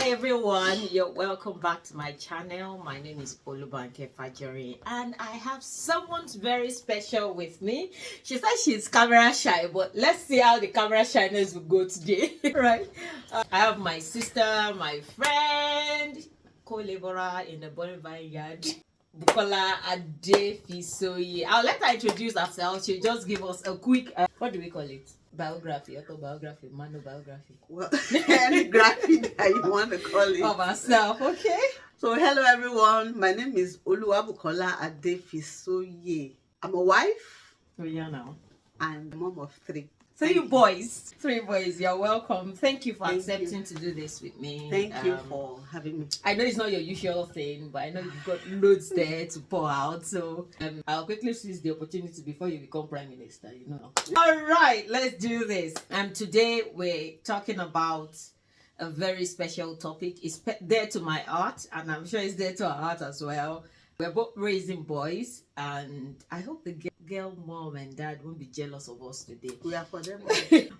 Hi everyone, you're welcome back to my channel. My name is Olubanke Fajori and I have someone very special with me. She said she's camera shy, but let's see how the camera shyness will go today. Right? I have my sister, my friend, co-laborer in the Bonivine Yard, Bukola Adefisoye. I'll let her introduce herself. She'll just give us a quick, what do we call it? Biography, autobiography, monobiography. Well, any graphy that you want to call it. Of herself, okay? So, hello everyone. My name is Bukola Adefisoye. I'm a wife. Oh, yeah, now. And mom of three. Three boys. You're welcome. Thank you for accepting to do this with me. Thank you for having me. I know it's not your usual thing, but I know you've got loads there to pour out. So I'll quickly seize the opportunity before you become Prime Minister, you know. All right, let's do this. Today we're talking about a very special topic. It's dear to my heart, and I'm sure it's dear to our heart as well. We're both raising boys, and I hope the girl mom and dad won't be jealous of us today. We are for them.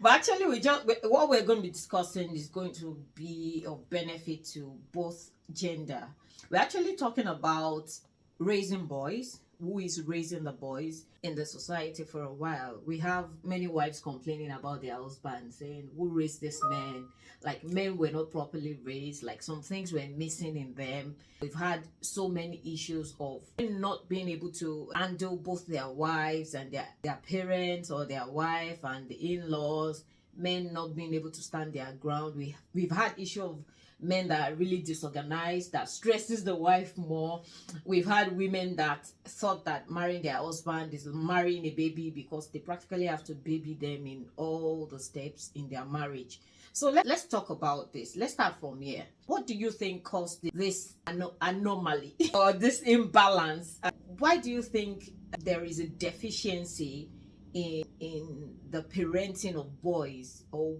But actually, what we're going to be discussing is going to be of benefit to both gender. We're actually talking about raising boys. Who is raising the boys in the society? For a while, we have many wives complaining about their husbands, saying, who raised this man? Like, men were not properly raised, like some things were missing in them. We've had so many issues of not being able to handle both their wives and their parents, or their wife and the in-laws, men not being able to stand their ground. We've had issue of men that are really disorganized, that stresses the wife more. We've had women that thought that marrying their husband is marrying a baby, because they practically have to baby them in all the steps in their marriage. So let's talk about this. Let's start from here. What do you think caused this anomaly or this imbalance? Why do you think there is a deficiency in the parenting of boys, or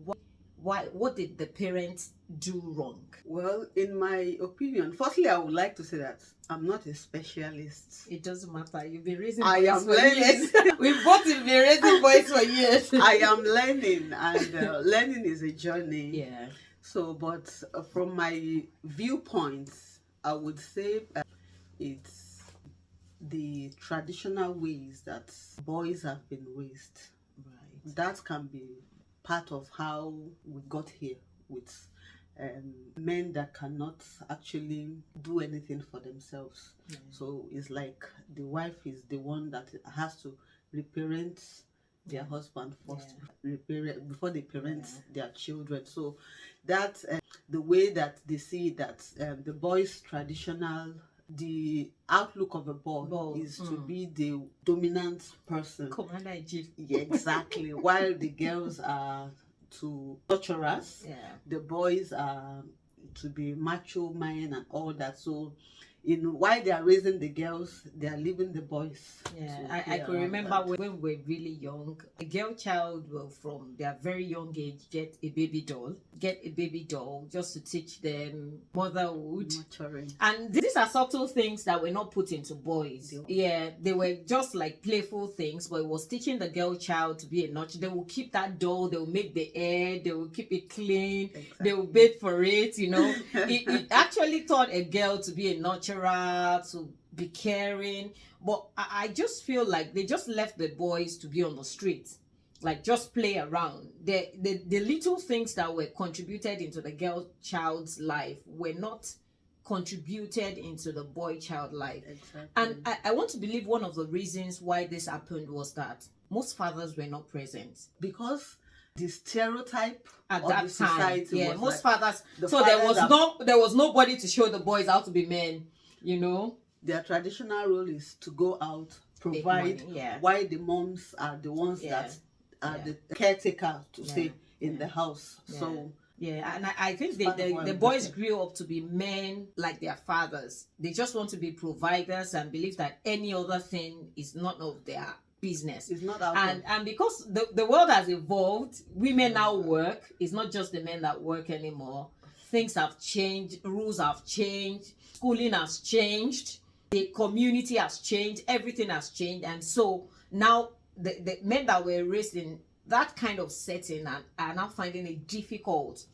what did the parents do wrong? Well, in my opinion, firstly, I would like to say that I'm not a specialist. It doesn't matter. You've been raising I boys am for learning. years. We've both been raising boys for years. I am learning, and learning is a journey. Yeah. So, but from my viewpoints, I would say it's the traditional ways that boys have been raised. Right. That can be part of how we got here, with men that cannot actually do anything for themselves. So it's like the wife is the one that has to reparent their husband first, before they parent their children. So that's the way that they see that the boys' traditional, the outlook of a boy is to be the dominant person. Commander in chief. Yeah, exactly. While the girls are to torturers, the boys are to be macho men and all that. So while they are raising the girls, they are leaving the boys. I could remember when we were really young, a girl child will, from their very young age, get a baby doll just to teach them motherhood. Maturing. And these are subtle things that were not put into boys. They were just like playful things, but it was teaching the girl child to be a nurture. They will keep that doll, they will make the hair, they will keep it clean, they will bathe for it, you know. It actually taught a girl to be a nurturer, to be caring. But I just feel like they just left the boys to be on the streets, like just play around. The little things that were contributed into the girl child's life were not contributed into the boy child life. Exactly. And I want to believe one of the reasons why this happened was that most fathers were not present, because the stereotype at of that the society time. was Most like fathers. So there was nobody to show the boys how to be men. You know, their traditional role is to go out, provide, while the moms are the ones that are the caretaker, to stay in the house. So and I think the boys grew up to be men like their fathers. They just want to be providers and believe that any other thing is none of their business. It's not our and because the world has evolved, women now work. It's not just the men that work anymore. Things have changed, rules have changed, schooling has changed, the community has changed, everything has changed. And so now the men that were raised in that kind of setting are now finding it difficult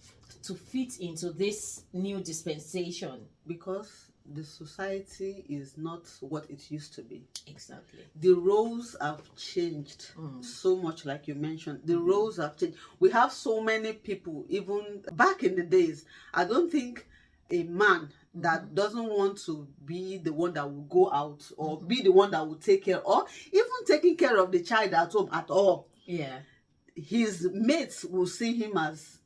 to fit into this new dispensation? Because the society is not what it used to be. Exactly. The roles have changed so much, like you mentioned. The roles have changed. We have so many people, even back in the days. I don't think a man that doesn't want to be the one that will go out or be the one that will take care, or even taking care of the child at home at all. Yeah. His mates will see him as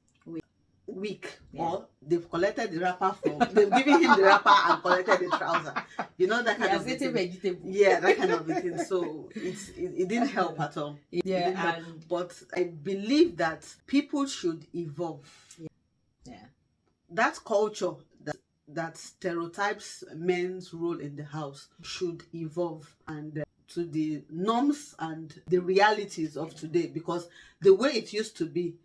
weak, or they've collected the wrapper from, they've given him the wrapper and collected the trouser. You know, that kind of thing. Vegetable. Yeah, that kind of thing. So it didn't help at all. Yeah, But I believe that people should evolve. Yeah. That culture that stereotypes men's role in the house should evolve, and to the norms and the realities of today, because the way it used to be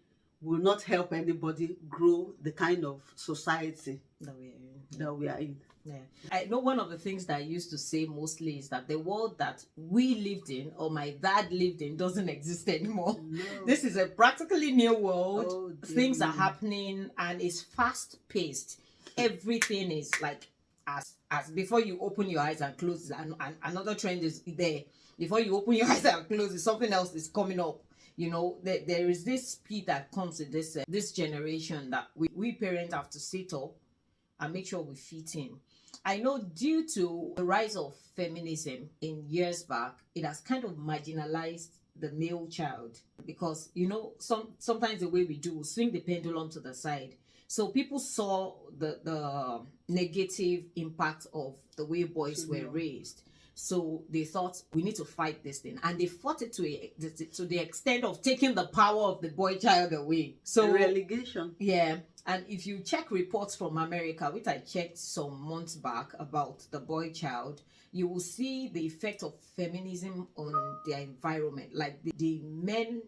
will not help anybody grow the kind of society that we are in. Yeah. I know one of the things that I used to say mostly is that the world that we lived in, or my dad lived in, doesn't exist anymore. No. This is a practically new world. Oh, things are happening and it's fast paced. Everything is like as before you open your eyes and close, and another trend is there. Before you open your eyes and close it, something else is coming up. You know, there is this speed that comes with this generation that we parents have to sit up and make sure we fit in. I know due to the rise of feminism in years back, it has kind of marginalized the male child, because, you know, sometimes the way we do, swing the pendulum to the side. So people saw the negative impact of the way boys were raised. So they thought, we need to fight this thing, and they fought it to the extent of taking the power of the boy child away. So relegation. Yeah, and if you check reports from America, which I checked some months back, about the boy child, you will see the effect of feminism on their environment. Like the men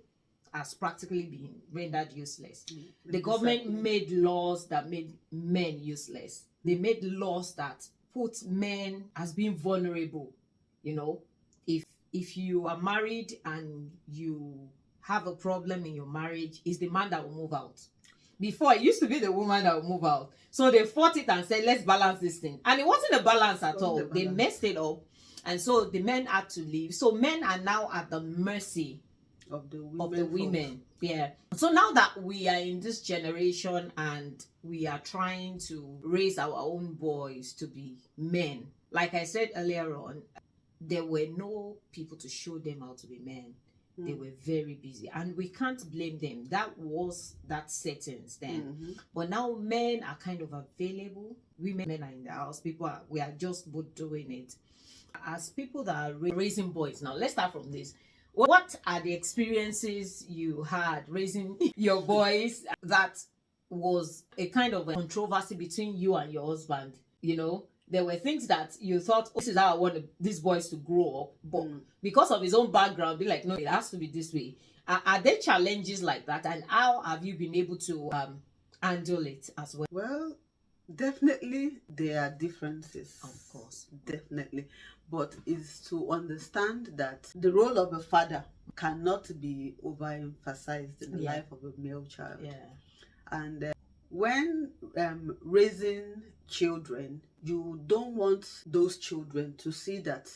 has practically been rendered useless. The government made laws that made men useless. They made laws that put men as being vulnerable. You know, if you are married and you have a problem in your marriage, it's the man that will move out. Before, it used to be the woman that will move out. So they fought it and said, let's balance this thing. And it wasn't a balance at all. They messed it up. And so the men had to leave. So men are now at the mercy of the women. Yeah. So now that we are in this generation and we are trying to raise our own boys to be men, like I said earlier on, there were no people to show them how to be men. They were very busy, and we can't blame them. That was that settings then. But now men are kind of available. Men are in the house. We are just both doing it. As people that are raising boys now, let's start from this. What are the experiences you had raising your boys that was a kind of a controversy between you and your husband? You know, there were things that you thought, this is how I want these boys to grow up, but because of his own background, be like, no, it has to be this way. Are there challenges like that, and how have you been able to handle it as well? Well, definitely there are differences. Of course. Definitely. But it's to understand that the role of a father cannot be overemphasized in the life of a male child. Yeah. And when raising children, you don't want those children to see that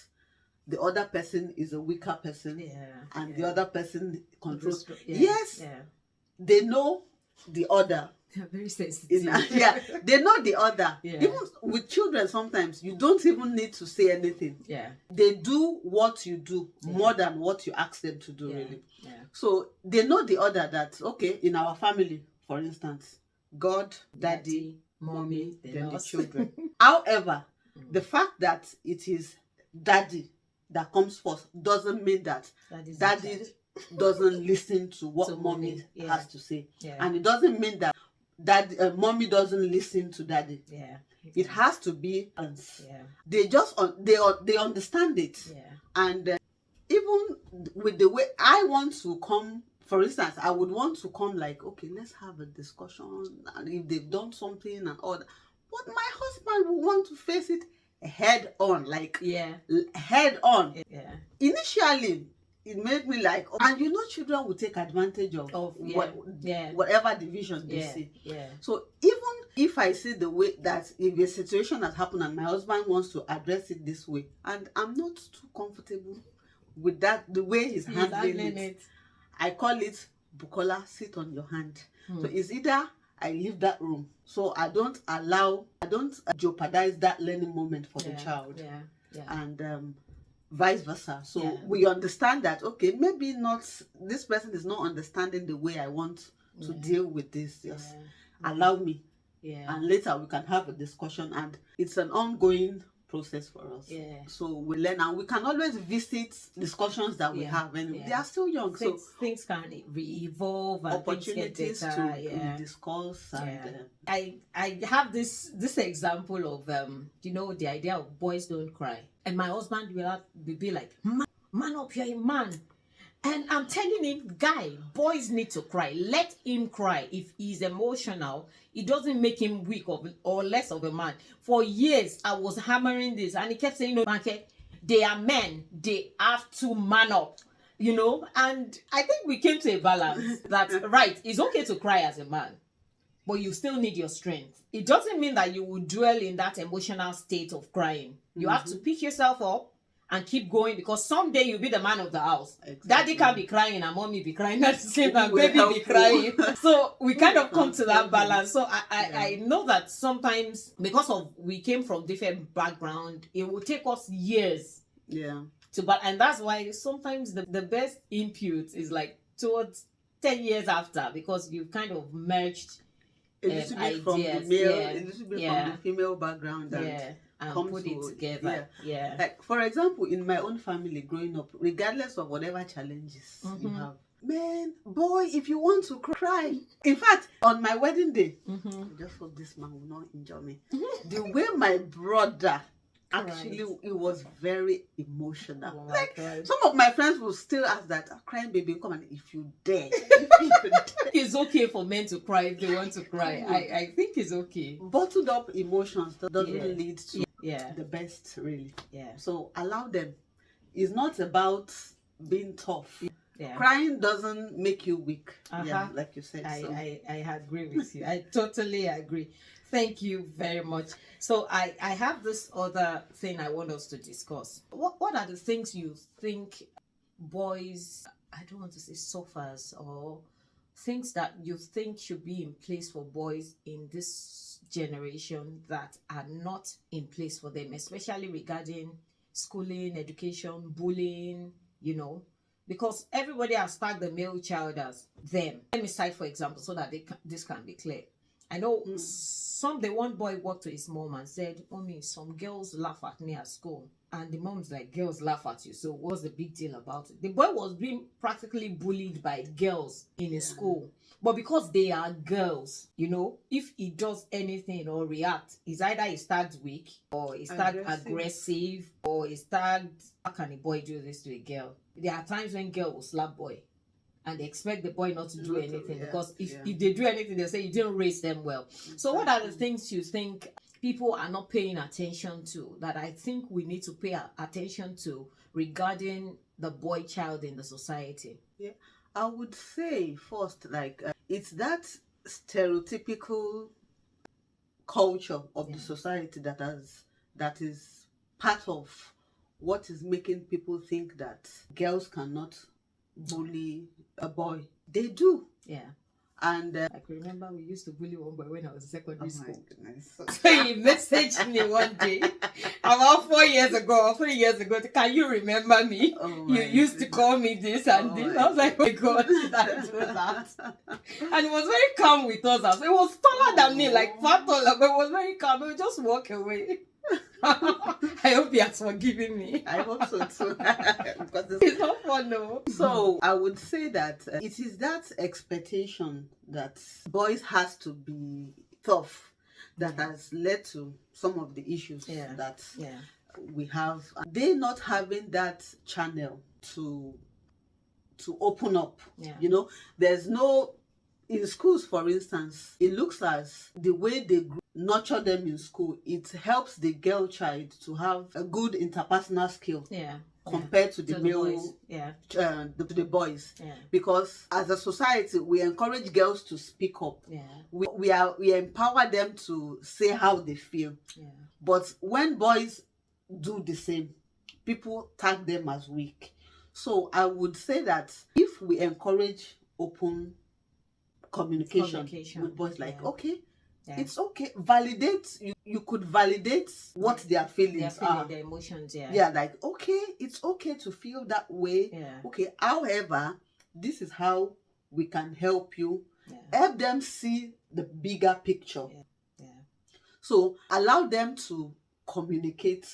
the other person is a weaker person, and the other person controls. Yes, they know the other. They're very sensitive. They know the other. Yeah. Even with children, sometimes you don't even need to say anything. Yeah. They do what you do more than what you ask them to do, really. Yeah. So they know the other, that, okay, in our family, for instance, God, daddy, mommy, then the children. However, the fact that it is daddy that comes first doesn't mean that daddy doesn't listen to what mommy has to say. And it doesn't mean that mommy doesn't listen to daddy. It has to be they just they understand it. And even with the way I want to come, for instance, I would want to come like, okay, let's have a discussion, and if they've done something and all that. But my husband will want to face it head on, like head on. Initially, it made me like, oh, and children will take advantage of whatever division they see. Yeah. So even if I see the way that if a situation has happened and my husband wants to address it this way, and I'm not too comfortable with that, the way he's handling it, I call it, Bukola, sit on your hand. So it's either I leave that room, so I don't jeopardize that learning moment for the child, and vice versa. So we understand that, okay, maybe not, this person is not understanding the way I want to deal with this. Just allow me, and later we can have a discussion, and it's an ongoing process for us. So we learn, and we can always visit discussions that we have, and they are still young, so things can evolve, and opportunities to discuss. And I have this example of the idea of boys don't cry, and my husband will be like, man up, you're a man. And I'm telling him, guy, boys need to cry. Let him cry. If he's emotional, it doesn't make him weak or less of a man. For years, I was hammering this, and he kept saying, no, they are men. They have to man up, And I think we came to a balance that, right, it's okay to cry as a man, but you still need your strength. It doesn't mean that you will dwell in that emotional state of crying. You have to pick yourself up and keep going, because someday you'll be the man of the house. Exactly. Daddy can't be crying and mommy be crying at the same time, baby be crying. So we kind of come to that balance. So I know that sometimes, because of we came from different background, it will take us years. And that's why sometimes the best input is like towards 10 years after, because you've kind of merged ideas. From the male, a little bit from the female background. And put it together. Like, for example, in my own family growing up, regardless of whatever challenges you have, man, boy, if you want to cry. In fact, on my wedding day, I just hope this man will not injure me. The way my brother, actually, it was very emotional. Some of my friends will still ask that, crying baby, come on, if you dare. It's okay for men to cry if they want to cry. I think it's okay. Bottled up emotions doesn't lead to the best, really. So allow them. It's not about being tough. Crying doesn't make you weak. Like you said. I agree with you. I totally agree. Thank you very much. So I have this other thing I want us to discuss. What are the things you think boys, I don't want to say suffers, or things that you think should be in place for boys in this generation that are not in place for them, especially regarding schooling, education, bullying, because everybody has tagged the male child as them. Let me cite, for example, so that this can be clear. I know the one boy walked to his mom and said, "Mommy, some girls laugh at me at school." And the mom's like, "Girls laugh at you, so what's the big deal about it?" The boy was being practically bullied by girls in his school. But because they are girls, if he does anything or react, it's either he's tagged weak, or he's tagged aggressive, or he's tagged, how can a boy do this to a girl? There are times when girl will slap boy, and they expect the boy not to do anything, because if they do anything, they'll say you didn't raise them well. So what are the things you think people are not paying attention to, that I think we need to pay attention to regarding the boy child in the society? I would say first, it's that stereotypical culture of the society that is part of what is making people think that girls cannot bully a boy. They do. And I can remember we used to bully one boy when I was in secondary school. So he messaged me one day about 4 years ago or 3 years ago. Can you remember me? You used to call me this and this. I was like, oh my God, did I do that? And he was very calm with us. It was taller than me, like far taller, but it was very calm. He would just walk away. I hope he has forgiven me. I hope so too. Because it's not fun, no. So I would say that it is that expectation that boys has to be tough that has led to some of the issues that we have. They not having that channel to open up. There's no, in schools, for instance, it looks as the way they nurture them in school, it helps the girl child to have a good interpersonal skill. compared to the To male boys. Yeah. the boys, Yeah. because as a society we encourage girls to speak up. Yeah. We empower them to say how they feel. Yeah. But when boys do the same, people tag them as weak. So I would say that if we encourage open communication with boys, like, Yeah. okay, Yeah. it's okay, validate, you could validate what their feelings are. Their emotions. Yeah. Yeah, like, okay, it's okay to feel that way. Yeah. Okay, however, this is how we can help you. Yeah. Help them see the bigger picture. Yeah. Yeah. So allow them to communicate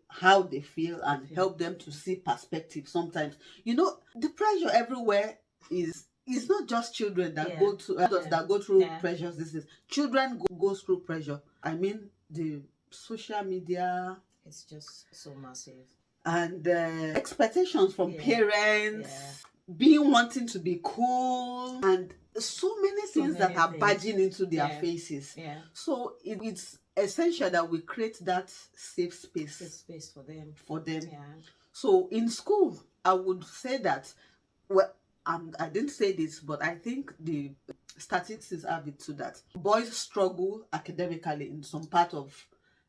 how they feel and help them to see perspective. Sometimes, the pressure everywhere is not just children that go to that go through pressures. This is children go through pressure. I mean, the social media, it's just so massive, and expectations from parents, being wanting to be cool, and so many things that are badging into their faces. So it's essential that we create that safe space for them. So in school, I would say that, well, I didn't say this, but I think the statistics have it too, that boys struggle academically in some part of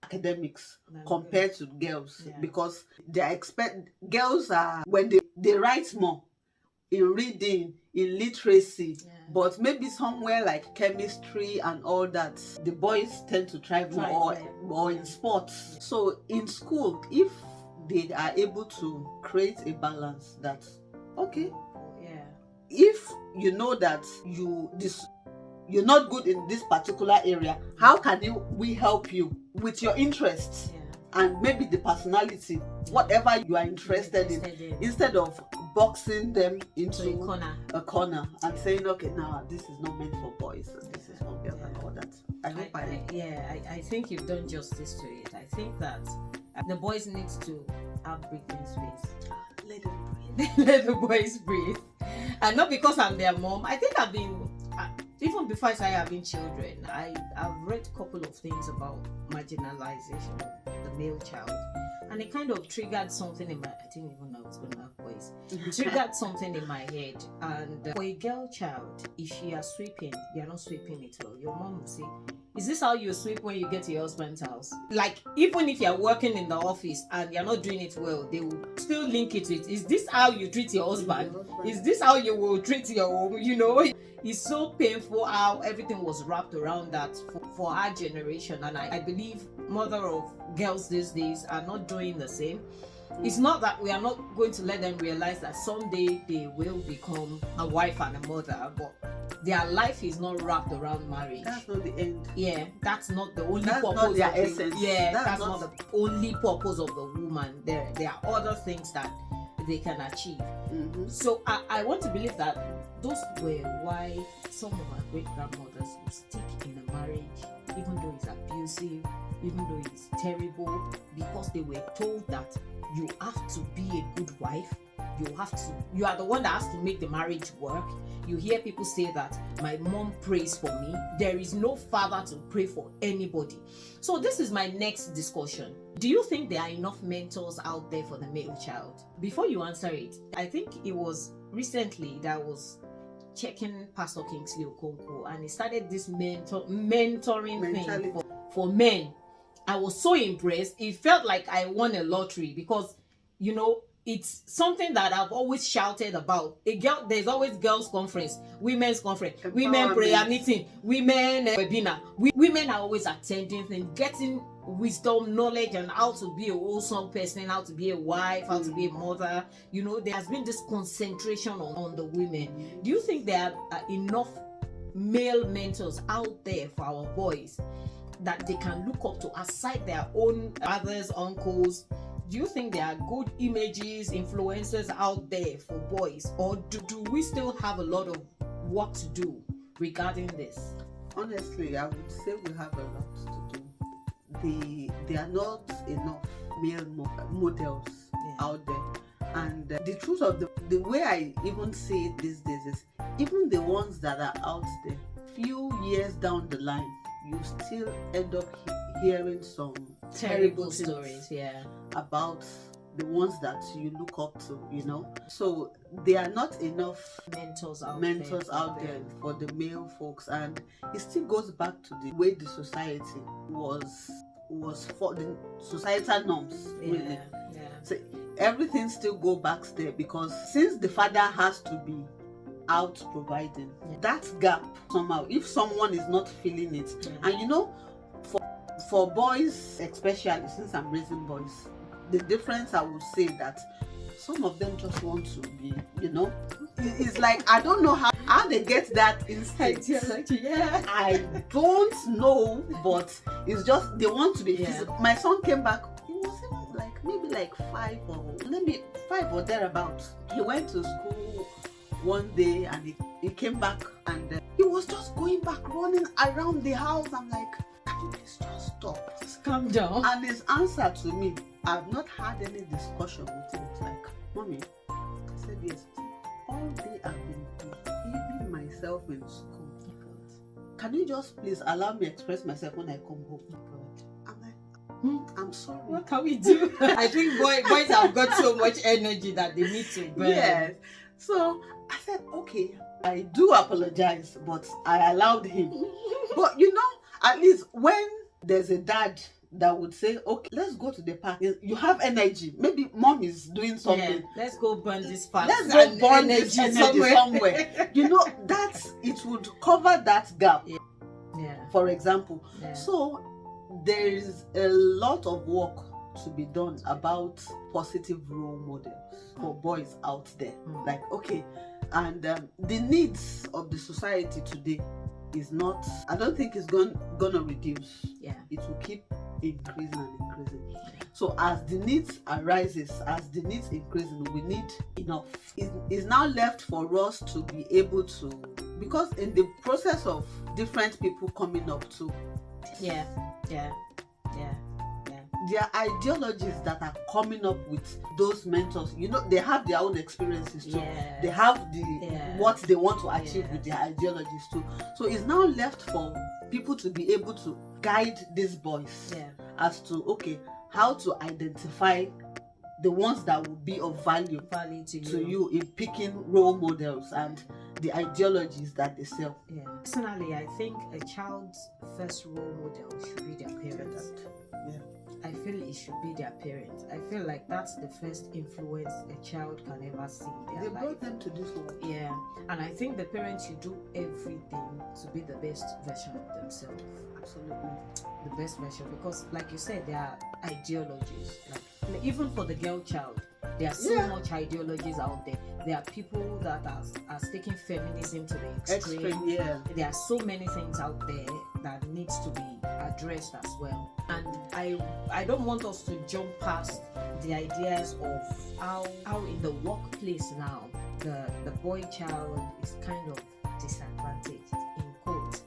academics compared to girls, because girls are, when they write more in reading, in literacy, but maybe somewhere like chemistry and all that, the boys tend to thrive more, or in sports. So in school, if they are able to create a balance, that okay, if you know that you're not good in this particular area, how can we help you with your interests and maybe the personality, whatever you are interested in, instead of boxing them into a corner and saying, okay, now this is not meant for boys and this is for girls and all that. I think you've done justice to it. I think that the boys need to have breathing space. Let them breathe. Let the boys breathe. And not because I'm their mom. I think I've been, even before I started having children, I've read a couple of things about marginalization of the male child. And it kind of triggered something in my, I didn't even know I was going to have boys. It triggered something in my head. And for a girl child, if she is sweeping, you're not sweeping it well. Your mom will say, is this how you sweep when you get to your husband's house? Like, even if you're working in the office and you're not doing it well, they will still link it to it. Is this how you treat your husband? Is this how you will treat your home? It's so painful how everything was wrapped around that for our generation. And I believe mother of girls these days are not doing the same. It's not that we are not going to let them realize that someday they will become a wife and a mother, but their life is not wrapped around marriage. That's not the end. Yeah, that's not the only purpose. Not their essence. That's not the only purpose of the woman. There are other things that they can achieve. Mm-hmm. So I want to believe that those were why some of our great grandmothers would stick in a marriage, even though it's abusive, even though it's terrible, because they were told that you have to be a good wife. You are the one that has to make the marriage work. You hear people say that my mom prays for me. There is no father to pray for anybody. So this is my next discussion. Do you think there are enough mentors out there for the male child? Before you answer it, I think it was recently that I was checking Pastor Kingsley Okonkwo, and he started this mentoring thing for men. I was so impressed. It felt like I won a lottery, because it's something that I've always shouted about. There's always girls' conference, women's conference, women prayer meeting, women webinar. Women are always attending things, getting wisdom, knowledge, and how to be a wholesome person, how to be a wife, how to be a mother. There has been this concentration on the women. Do you think there are enough male mentors out there for our boys that they can look up to aside their own fathers, uncles? Do you think there are good images, influencers out there for boys, or do we still have a lot of work to do regarding this? Honestly, I would say we have a lot to do. There are not enough male models out there. And the truth of the way I even see it these days is, even the ones that are out there, few years down the line, you still end up hearing some terrible stories, about the ones that you look up to, you know. So there are not enough mentors out there for the male folks, and it still goes back to the way the society was for the societal norms, really. Yeah. So everything still go back there, because since the father has to be out providing, that gap somehow, if someone is not feeling it, and you know, for boys especially, since I'm raising boys, the difference I would say that some of them just want to be, you know, it's like, I don't know how they get that instinct. Yeah. I don't know, but it's just they want to be physical. My son came back, he was maybe like 5 or thereabouts. He went to school one day and he came back, and he was just going back, running around the house. I'm like, can you please just stop? Just calm down. And his answer to me, I've not had any discussion with him. It's like, Mommy, I said, yes, all day I've been behaving myself in school. Can you just please allow me express myself when I come home? I'm like, I'm sorry. What can we do? I think boys have got so much energy that they need to burn. Yes. So I said, okay, I do apologize, but I allowed him. But you know, at least when there's a dad that would say, okay, let's go to the park. You have energy. Maybe mom is doing something. Yeah, let's go burn this fat. Let's go burn this energy somewhere. You know, it would cover that gap. Yeah. For example. Yeah. So there is a lot of work to be done about positive role models for boys out there. Like, okay, and the needs of the society today is not, I don't think it's gonna reduce. Yeah, it will keep increasing and increasing. So as the needs arises, as the needs increasing, we need enough. It's now left for us to be able to, because in the process of different people coming up to their ideologies that are coming up with those mentors, you know, they have their own experiences too. They have what they want to achieve with their ideologies too. So it's now left for people to be able to guide these boys as to, okay, how to identify the ones that will be of value to you in picking role models and the ideologies that they sell. Personally, I think a child's first role model should be their parents. I feel it should be their parents. I feel like that's the first influence a child can ever see in their life. They brought them to this world. Yeah, and I think the parents should do everything to be the best version of themselves. Absolutely. The best version, because like you said, there are ideologies. Like even for the girl child, there are so much ideologies out there. There are people that are taking feminism to the extreme. There are so many things out there that needs to be addressed as well. And I don't want us to jump past the ideas of how in the workplace now the boy child is kind of disadvantaged, in quotes.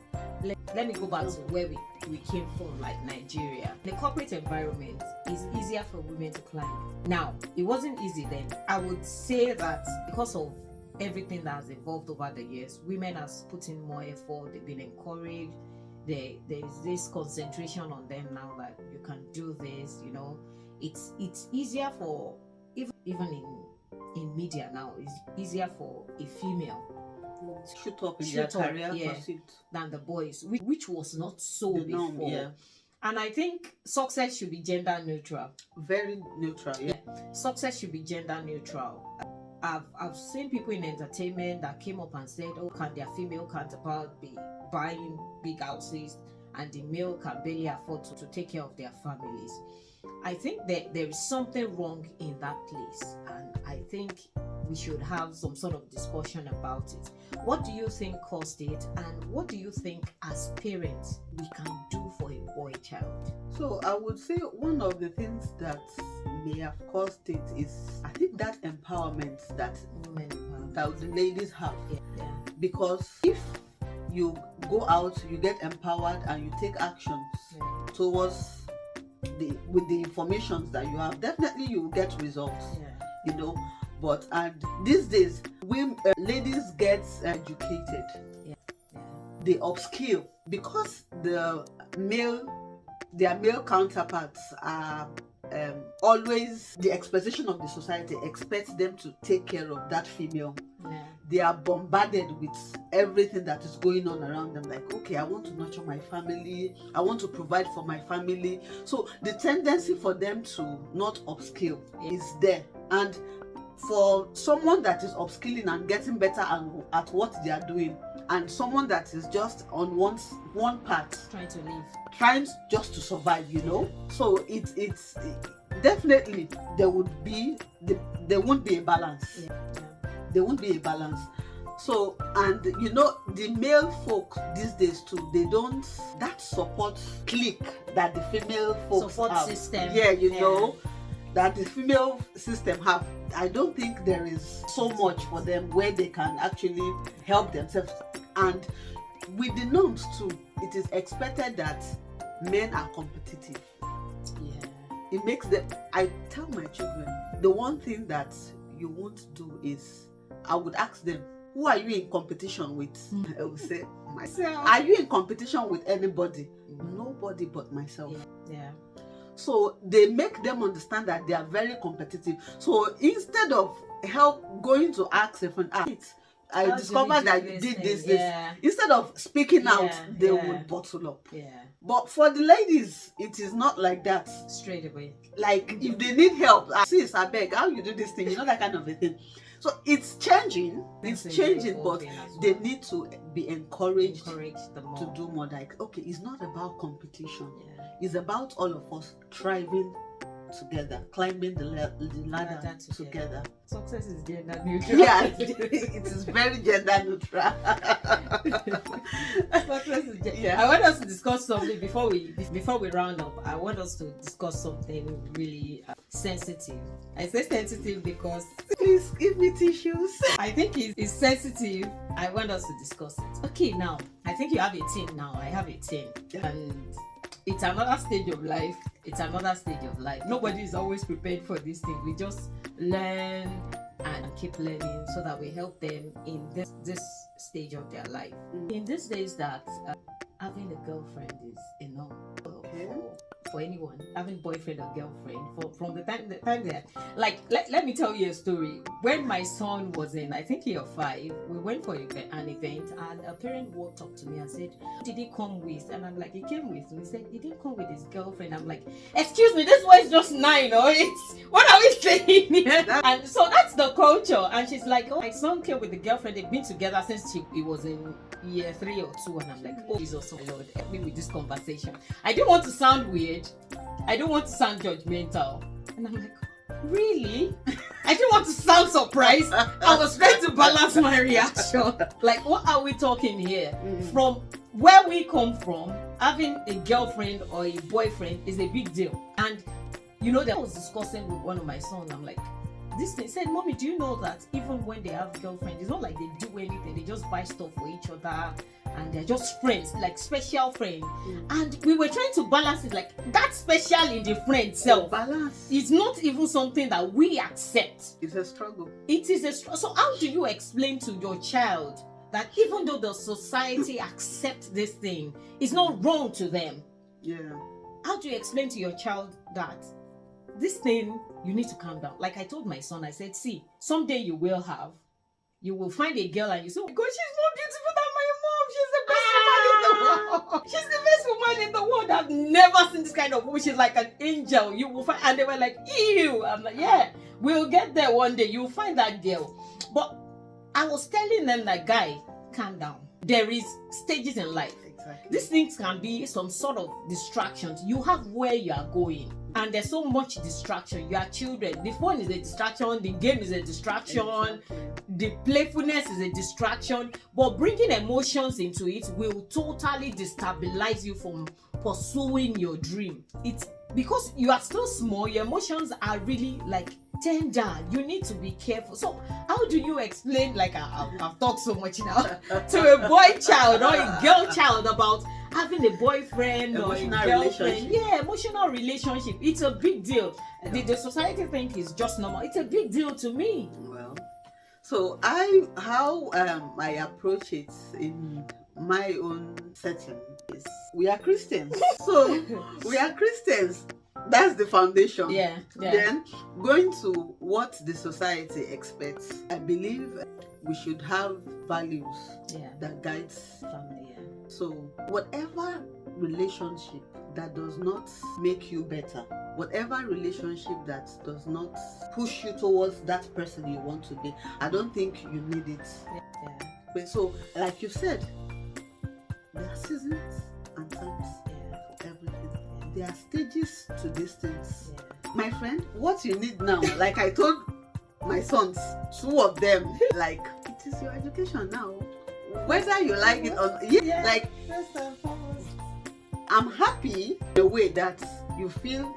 Let me go back to where we came from, like Nigeria. The corporate environment is easier for women to climb. Now, it wasn't easy then. I would say that because of everything that has evolved over the years, women have put in more effort, they've been encouraged. There's this concentration on them now that you can do this, you know. It's easier for, even in media now, it's easier for a female shoot up in their career pursuit than the boys, which was not so before. Norm, and I think success should be gender neutral. Very neutral. Success should be gender neutral. I've seen people in entertainment that came up and said, oh, can their female counterpart be buying big houses and the male can barely afford to take care of their families? I think that there is something wrong in that place, and I think we should have some sort of discussion about it. What do you think caused it, and what do you think as parents we can do for a boy child? So I would say one of the things that may have caused it is, I think, that empowerment that the ladies have. Because if you go out, you get empowered and you take actions towards with the information that you have, definitely you will get results. You know. But and these days, ladies get educated. They upskill because their male counterparts are always the expectation of the society expects them to take care of that female. Yeah. They are bombarded with everything that is going on around them. Like, okay, I want to nurture my family, I want to provide for my family. So the tendency for them to not upskill is there. And for someone that is upskilling and getting better at what they are doing, and someone that is just on one path, trying just to survive, so it's definitely there won't be a balance. There won't be a balance. So, and the male folk these days too, they don't, that support clique that the female folks support have. System. That the female system have. I don't think there is so much for them where they can actually help themselves. And with the norms too, it is expected that men are competitive. It makes them, I tell my children, the one thing that you won't do is, I would ask them, who are you in competition with? I will say, myself. Are you in competition with anybody? Nobody but myself. So they make them understand that they are very competitive. So instead of going to ask a friend, I discovered that you did this. Instead of speaking out, they would bottle up. But for the ladies, it is not like that. Straight away. Like, if they need help, sis, I beg, how you do this thing? That kind of a thing. So it's changing. It's changing, but they need to be encouraged to do more. Like, okay, it's not about competition. It's about all of us thriving together, climbing the ladder together. Success is gender neutral. Yeah, it is very gender neutral. I want us to discuss something before we round up. I want us to discuss something really sensitive. I say sensitive because please give me tissues. I think it's sensitive. I want us to discuss it. Okay, now I think you have a teen now. I have a teen, and it's another stage of life. Nobody is always prepared for this thing. We just learn and keep learning so that we help them in this stage of their life. In these days that having a girlfriend is enough for anyone. Having boyfriend or girlfriend from the time that, like, let me tell you a story. When my son was in, I think year 5, we went for an event, and a parent walked up to me and said, "Did he come with?" And I'm like, "He came with." And he said, "He didn't come with his girlfriend." I'm like, "Excuse me, this boy is just 9, or what are we saying here?" And so that's the culture. And she's like, "Oh, my son came with the girlfriend. They've been together since he was in year 3 or 2. And I'm like, "Oh, Jesus, oh Lord, help me with this conversation." I didn't want to sound weird. I don't want to sound judgmental. And I'm like, really? I didn't want to sound surprised. I was trying to balance my reaction. Like, what are we talking here? From where we come from, having a girlfriend or a boyfriend is a big deal. And I was discussing with one of my sons. I'm like, this thing said, "Mommy, do you know that even when they have girlfriends, it's not like they do anything, they just buy stuff for each other, and they're just friends, like special friends." And we were trying to balance it, like that special in the friend self. Balance. It's not even something that we accept. It's a struggle. It is a struggle. So how do you explain to your child that even though the society accepts this thing, it's not wrong to them? How do you explain to your child that this thing, you need to calm down? Like I told my son, I said, "See, someday you will find a girl and you say, oh my God, she's more beautiful than my mom. She's the best woman in the world. She's the best woman in the world. I've never seen this kind of woman. She's like an angel. You will find." And they were like, "Ew." I'm like, "Yeah, we'll get there one day. You'll find that girl." But I was telling them that, guy, calm down. There is stages in life. Exactly. These things can be some sort of distractions. You have where you are going. And there's so much distraction. You are children. The phone is a distraction. The game is a distraction. Exactly. The playfulness is a distraction. But bringing emotions into it will totally destabilize you from pursuing your dream. It's because you are still small. Your emotions are really like tender. You need to be careful. So how do you explain, like I've talked so much now, to a boy child or a girl child about having a boyfriend or a girlfriend? Emotional relationship. It's a big deal. The society think is just normal. It's a big deal to me. Well, so how I approach it in my own setting is, we are Christians. So we are Christians. That's the foundation. Yeah. Then going to what the society expects, I believe we should have values that guides Family. Yeah. So whatever relationship that does not make you better, whatever relationship that does not push you towards that person you want to be, I don't think you need it. Yeah. But so, like you said, there are seasons and times for everything. There are stages to these things. My friend, what you need now, like I told my sons, 2 of them, like, it is your education now. Whether you like it or not, like, First and foremost, I'm happy the way that you feel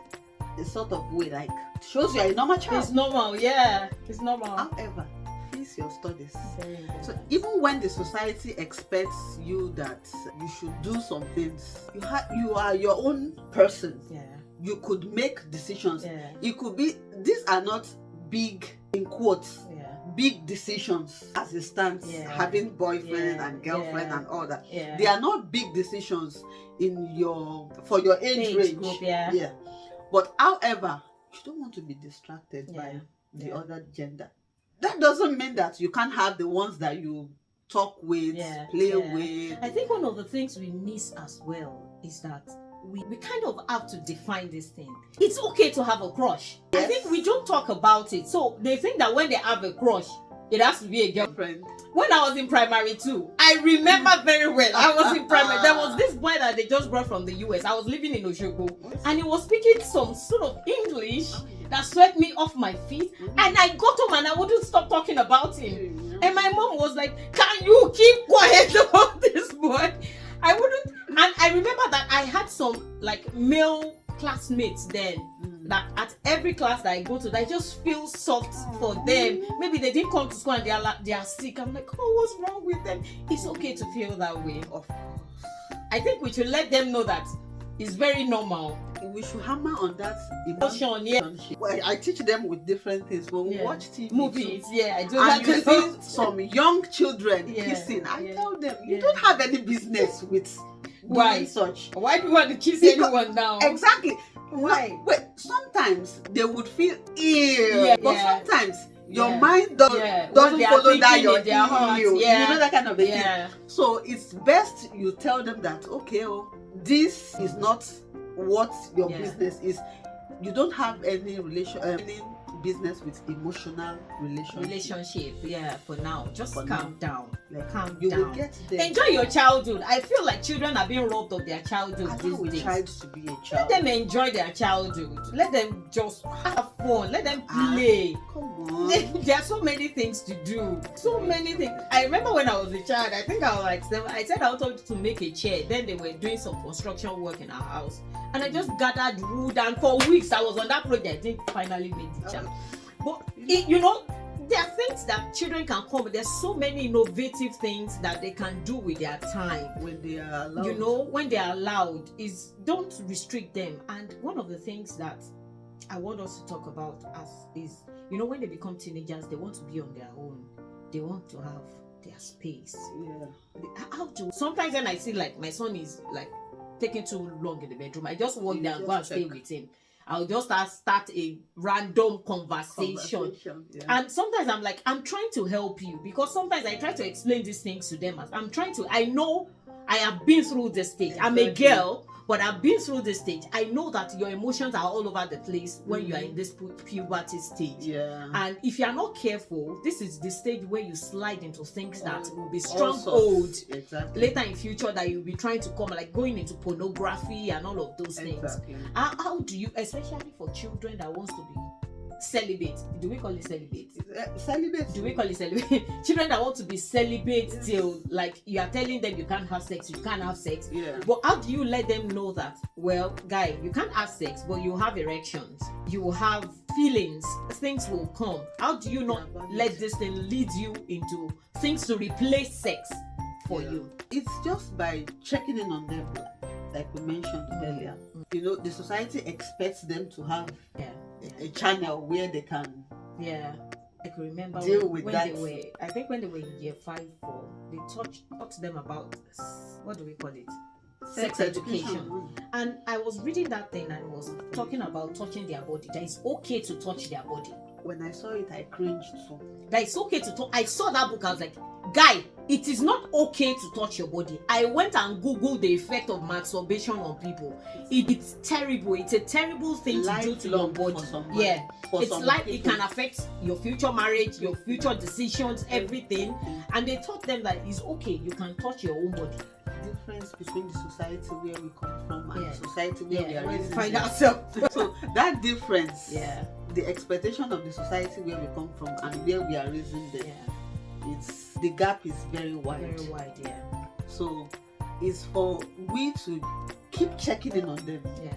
a sort of way, like, it shows you are a normal child. it's normal. It's normal. However, face your studies. Very important. So even when the society expects you that you should do some things, you are your own person. You could make decisions. It could be, these are not big, in quotes, big decisions as it stands, having boyfriend and girlfriend and all that. They are not big decisions for your age range group. But however, you don't want to be distracted by the other gender. That doesn't mean that you can't have the ones that you talk with, play with. I think one of the things we miss as well is that we kind of have to define this thing. It's okay to have a crush. I think we don't talk about it. So they think that when they have a crush, it has to be a girlfriend. When I was in primary 2, I remember very well. I was in primary. There was this boy that they just brought from the US. I was living in Oshogbo, and he was speaking some sort of English that swept me off my feet. And I got home and I wouldn't stop talking about him. And my mom was like, "Can you keep quiet about this boy?" I wouldn't. And I remember that I had some like male classmates then that at every class that I go to, that I just feel soft for them. Maybe they didn't come to school and they are sick. I'm like, oh, what's wrong with them? It's okay to feel that way. Of course. I think we should let them know that it's very normal. We should hammer on that emotion. Well, I teach them with different things. When we watch TV, movies, I do and that. you see some young children kissing. I tell them, you don't have any business with doing such. Why do you want to kiss anyone now? Exactly. Why? Wait, sometimes they would feel ill, but sometimes your mind doesn't follow that your ill. You know, that kind of a thing. So it's best you tell them that, okay, this is not what your business is. You don't have any business with emotional relationship. For now, just calm down. Calm you down. Will get there. Enjoy your childhood. I feel like children are being robbed of their childhood these days. Child to be a child. Let them enjoy their childhood. Let them just have fun. Let them play. Come on. There are so many things to do. So many things. I remember when I was a child, I think I was like 7. I said I wanted to make a chair. Then they were doing some construction work in our house. And I just gathered wood, and for weeks I was on that project. I didn't finally make the chair. But there are things that children can come with. There's so many innovative things that they can do with their time when they are allowed. When they are allowed, is don't restrict them. And one of the things that I want us to talk about is when they become teenagers, they want to be on their own. They want to have their space. Sometimes when I see like my son is like taking too long in the bedroom, I just walk down and go and stay with him. I'll just start a random conversation. And sometimes I'm like, I'm trying to help you, because sometimes I try to explain these things to them. I know I have been through this stage. I'm a girl, but I've been through this stage. I know that your emotions are all over the place when you are in this puberty stage. And if you are not careful, this is the stage where you slide into things that will be stronghold later in future, that you'll be trying to come, like going into pornography and all of those things. How do you, especially for children that wants to be celibate? Do we call it celibate? Celibate. Do we call it celibate? Children that want to be celibate till, like, you are telling them you can't have sex, you can't have sex. But how do you let them know that, well, guy, you can't have sex, but you have erections, you will have feelings, things will come? How do you not let this thing lead you into things to replace sex for you? It's just by checking in on them, like we mentioned earlier. The society expects them to have a channel where they can I can remember when they were in year 5 4, they taught them about, what do we call it, sex education. And I was reading that thing and it was talking about touching their body. That it's okay to touch their body. When I saw it, I cringed so. That it's okay to touch. I saw that book. I was like, guy, it is not okay to touch your body. I went and googled the effect of masturbation on people. It's terrible. It's a terrible thing to do to your body. Yeah, it's like it can affect your future marriage, your future decisions, everything. And they taught them that it's okay. You can touch your own body. Difference between the society where we come from and the society where we are raised. Find ourselves. So that difference, the expectation of the society where we come from and where we are raising them, it's the gap is very wide. Very wide, yeah. So it's for we to keep checking in on them. Yeah.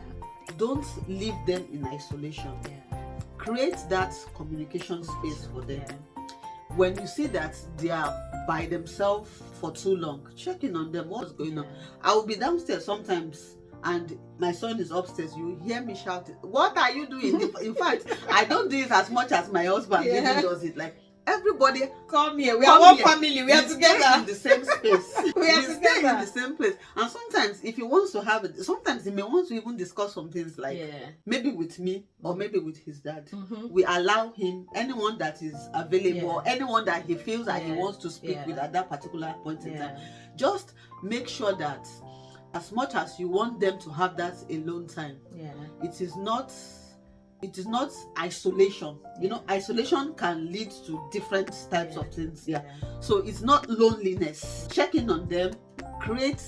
Don't leave them in isolation. Yeah. Create that communication space for them. Yeah. When you see that they are by themselves for too long, check in on them. What's going on? I will be downstairs sometimes and my son is upstairs. You hear me shouting, "What are you doing?" In fact, I don't do it as much as my husband even does it. Like, everybody come here. We are one family. We are together in the same space. we are stay together in the same place. And sometimes, if he wants to have it, sometimes he may want to even discuss some things like maybe with me or maybe with his dad. We allow him, anyone that is available, or anyone that he feels that he wants to speak with at that particular point in time. Just make sure that as much as you want them to have that alone time, it is not isolation. You know, isolation can lead to different types of things. So it's not loneliness. Check in on them, create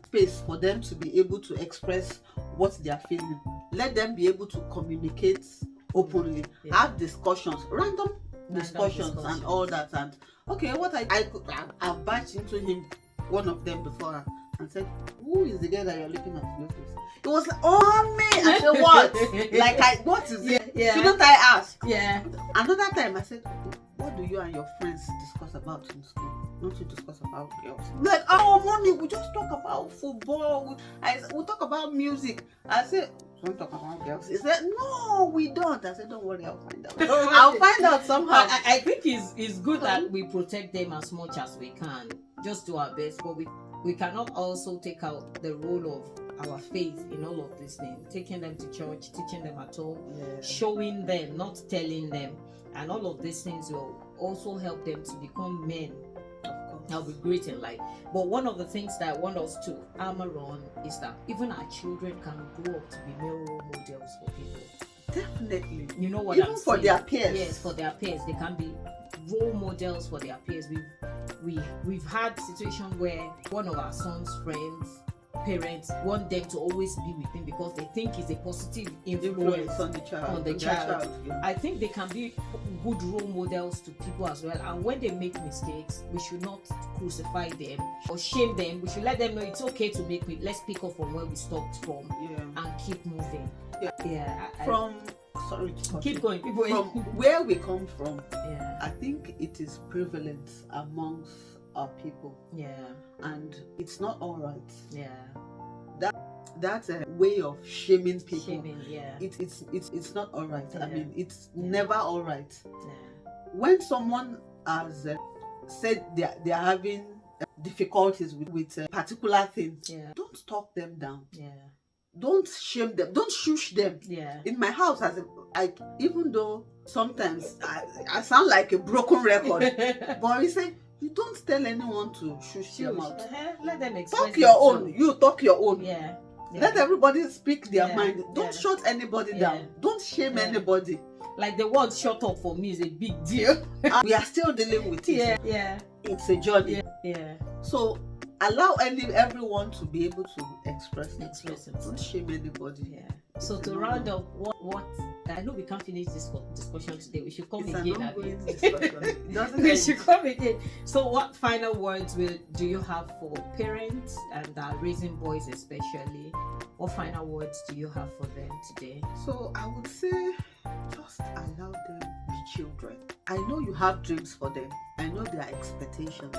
space for them to be able to express what they are feeling. Let them be able to communicate openly, have discussions, random discussions and all that. And okay, what I've barged into him, one of them before, and said, "Who is the girl that you're looking at?" It was like, "Oh, me." I said, "What?" Like, what is it? Shouldn't I ask? Another time I said, "What do you and your friends discuss about in school? Don't you discuss about girls?" Like, "Oh, mommy, we just talk about football. We talk about music." I said, "Don't talk about girls." He said, "No, we don't." I said, "Don't worry, I'll find out." I'll find out somehow. I think it's good that we protect them as much as we can. Just do our best, but we cannot also take out the role of our faith in all of these things. Taking them to church, teaching them at home, showing them, not telling them, and all of these things will also help them to become men. That'll be great in life. But one of the things that I want us to hammer on is that even our children can grow up to be male role models for people. Definitely. You know what even I'm for saying? Their peers. Yes, for their peers. They can be role models for their peers. We've had situations where one of our son's friends, parents want them to always be with him because they think he's a positive influence on the child. I think they can be good role models to people as well. And when they make mistakes, we should not crucify them or shame them. We should let them know it's okay to make it. Let's pick up from where we stopped from and keep moving. Keep going. From where we come from, I think it is prevalent amongst our people. And it's not all right. That's a way of shaming people. It's not all right. I mean, it's never all right. When someone has said they are having difficulties with a particular thing, don't talk them down. Don't shame them. Don't shush them. In my house, even though sometimes I sound like a broken record, but we say, you don't tell anyone to shush your mouth. Let them express talk your own. You talk your own. Let everybody speak their mind. Don't shut anybody down. Don't shame anybody. Like the word "shut up" for me is a big deal. We are still dealing with it. It's a journey. So allow everyone to be able to express themselves. Don't shame anybody. So to round up, what I know we can't finish this discussion today. We should come again. We should come again. So what final words do you have for parents and raising boys especially? What final words do you have for them today? So I would say just allow them be children. I know you have dreams for them. I know their expectations.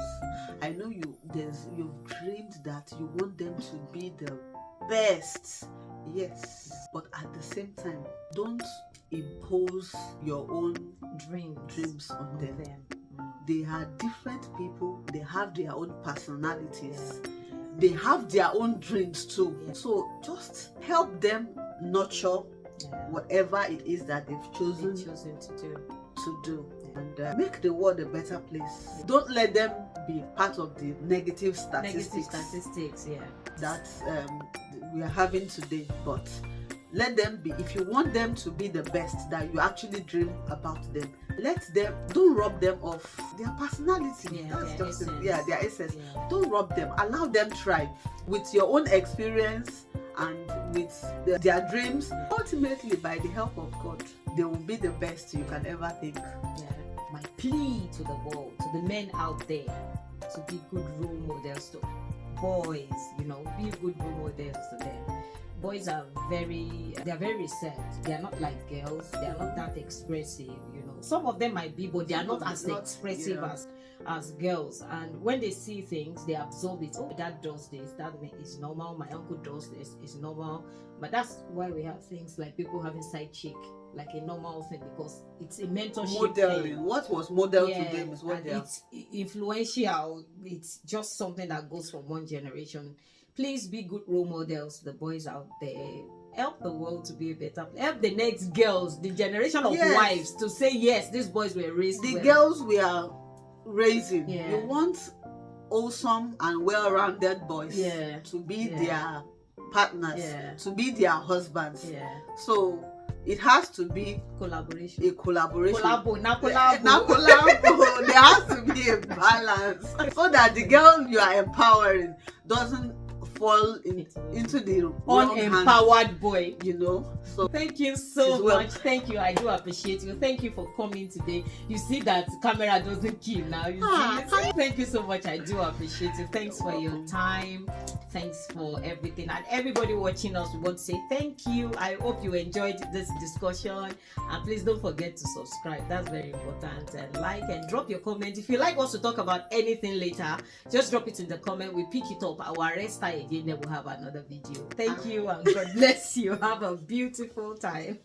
I know you've dreamed that you want them to be the best. Yes, but at the same time, don't impose your own dreams on them. They are different people. They have their own personalities. they have their own dreams too. Yeah. So just help them nurture whatever it is that they've chosen to do. And make the world a better place. Don't let them be part of the negative statistics that we are having today, but let them be. If you want them to be the best that you actually dream about them, let them, don't rob them of their personality. That's just their essence. Don't rob them, allow them thrive with your own experience and with their dreams. Ultimately, by the help of God, they will be the best you can ever think. My plea to the world, to the men out there, to be good role models to boys, be good role models to them. Boys are very reserved. They are not like girls. They are not that expressive, Some of them might be, but they are not as expressive as girls. And when they see things, they absorb it. Oh, dad does this, that is normal. My uncle does this, is normal. But that's why we have things like people having side chick, like a normal thing, because it's a mentorship modeling thing. What was modeled to them is what they are. It's influential. It's just something that goes from one generation. Please be good role models, the boys out there. Help the world to be a better place. Help the next girls, the generation of wives, to say yes, these boys were raised the well. Girls we are raising. You want awesome and well-rounded boys to be their partners, to be their husbands. So it has to be collaboration. A collaboration. Collabo. There has to be a balance so that the girl you are empowering doesn't fall into the unempowered boy. So thank you so much. Thank you. I do appreciate you. Thank you for coming today. You see that camera doesn't kill now. You see? Thank you so much. I do appreciate you. Thanks for your time. Thanks for everything. And everybody watching us, we want to say thank you. I hope you enjoyed this discussion. And please don't forget to subscribe. That's very important. And like and drop your comment. If you like us to talk about anything later, just drop it in the comment. We pick it up. Our rest again, then we'll have another video. Thank you and God bless you. Have a beautiful time.